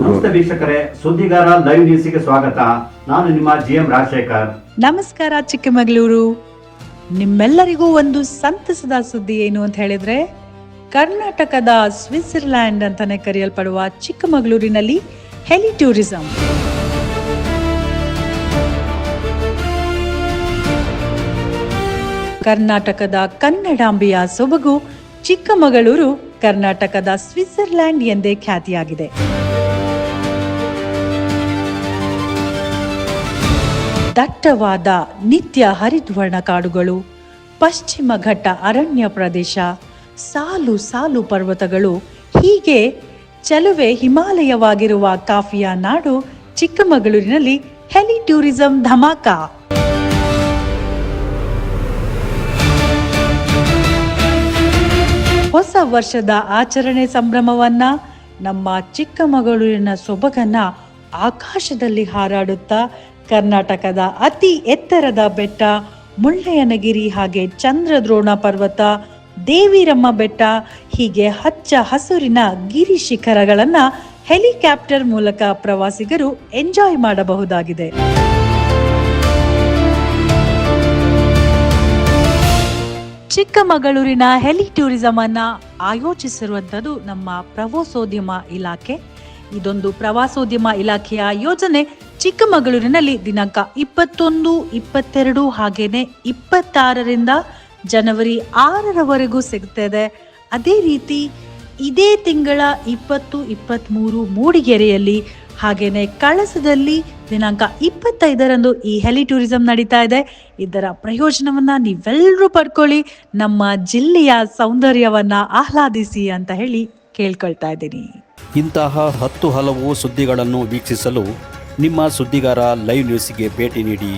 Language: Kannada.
ನಮಸ್ತೆ ವೀಕ್ಷಕರೇ, ಸುದ್ದಿಗಾರ ಲೈವ್ ನ್ಯೂಸ್ಗೆ ಸ್ವಾಗತ. ನಾನು ನಿಮ್ಮ GM ರಾಜಶೇಖರ್. ನಮಸ್ಕಾರ ಚಿಕ್ಕಮಗಳೂರು. ನಿಮ್ಮೆಲ್ಲರಿಗೂ ಒಂದು ಸಂತಸದ ಸುದ್ದಿ ಏನು ಅಂತ ಹೇಳಿದ್ರೆ, ಕರ್ನಾಟಕದ ಸ್ವಿಟ್ಜರ್ಲ್ಯಾಂಡ್ ಅಂತಾನೆ ಕರೆಯಲ್ಪಡುವ ಚಿಕ್ಕಮಗಳೂರಿನಲ್ಲಿ ಹೆಲಿ ಟೂರಿಸಂ ಕರ್ನಾಟಕದ ಕನ್ನಡಾಂಬೆಯ ಸೊಬಗು ಚಿಕ್ಕಮಗಳೂರು ಕರ್ನಾಟಕದ ಸ್ವಿಟ್ಜರ್ಲ್ಯಾಂಡ್ ಎಂದೇ ಖ್ಯಾತಿಯಾಗಿದೆ. ದಟ್ಟವಾದ ನಿತ್ಯ ಹರಿದ್ವರ್ಣ ಕಾಡುಗಳು, ಪಶ್ಚಿಮ ಘಟ್ಟ ಅರಣ್ಯ ಪ್ರದೇಶ, ಸಾಲು ಸಾಲು ಪರ್ವತಗಳು, ಹೀಗೆ ಚಲುವೆ ಹಿಮಾಲಯವಾಗಿರುವ ಕಾಫಿಯ ನಾಡು ಚಿಕ್ಕಮಗಳೂರಿನಲ್ಲಿ ಹೆಲಿ ಟೂರಿಸಂ ಧಮಾಕ. ಹೊಸ ವರ್ಷದ ಆಚರಣೆ ಸಂಭ್ರಮವನ್ನ, ನಮ್ಮ ಚಿಕ್ಕಮಗಳೂರಿನ ಸೊಬಗನ್ನ ಆಕಾಶದಲ್ಲಿ ಹಾರಾಡುತ್ತಾ ಕರ್ನಾಟಕದ ಅತಿ ಎತ್ತರದ ಬೆಟ್ಟ ಮುಳ್ಳಯ್ಯನಗಿರಿ, ಹಾಗೆ ಚಂದ್ರದ್ರೋಣ ಪರ್ವತ, ದೇವಿರಮ್ಮ ಬೆಟ್ಟ, ಹೀಗೆ ಹಚ್ಚ ಹಸುರಿನ ಗಿರಿ ಶಿಖರಗಳನ್ನ ಹೆಲಿಕಾಪ್ಟರ್ ಮೂಲಕ ಪ್ರವಾಸಿಗರು ಎಂಜಾಯ್ ಮಾಡಬಹುದಾಗಿದೆ. ಚಿಕ್ಕಮಗಳೂರಿನ ಹೆಲಿ ಟೂರಿಸಂ ಅನ್ನ ಆಯೋಜಿಸಿರುವಂತದ್ದು ನಮ್ಮ ಪ್ರವಾಸೋದ್ಯಮ ಇಲಾಖೆ. ಇದೊಂದು ಪ್ರವಾಸೋದ್ಯಮ ಇಲಾಖೆಯ ಯೋಜನೆ ಚಿಕ್ಕಮಗಳೂರಿನಲ್ಲಿ ದಿನಾಂಕ 21, 22 ಹಾಗೇನೆ 26ರಿಂದ ಜನವರಿ 6ರವರೆಗೂ ಸಿಗ್ತದೆ. ಅದೇ ರೀತಿ ಇದೇ ತಿಂಗಳ 20, 23 ಮೂಡಿಗೆರೆಯಲ್ಲಿ, ಹಾಗೇನೆ ಕಳಸದಲ್ಲಿ ದಿನಾಂಕ 25ರಂದು ಈ ಹೆಲಿ ಟೂರಿಸಂ ನಡೀತಾ ಇದೆ. ಇದರ ಪ್ರಯೋಜನವನ್ನ ನೀವೆಲ್ಲರೂ ಪಡ್ಕೊಳ್ಳಿ, ನಮ್ಮ ಜಿಲ್ಲೆಯ ಸೌಂದರ್ಯವನ್ನ ಆಹ್ಲಾದಿಸಿ ಅಂತ ಹೇಳಿ ಕೇಳ್ಕೊಳ್ತಾ ಇದ್ದೀನಿ. ಇಂತಹ 10 ಹಲವು ಸುದ್ದಿಗಳನ್ನು ವೀಕ್ಷಿಸಲು ನಿಮ್ಮ ಸುದ್ದಿಗಾರ ಲೈವ್ ನ್ಯೂಸ್ಗೆ ಭೇಟಿ ನೀಡಿ.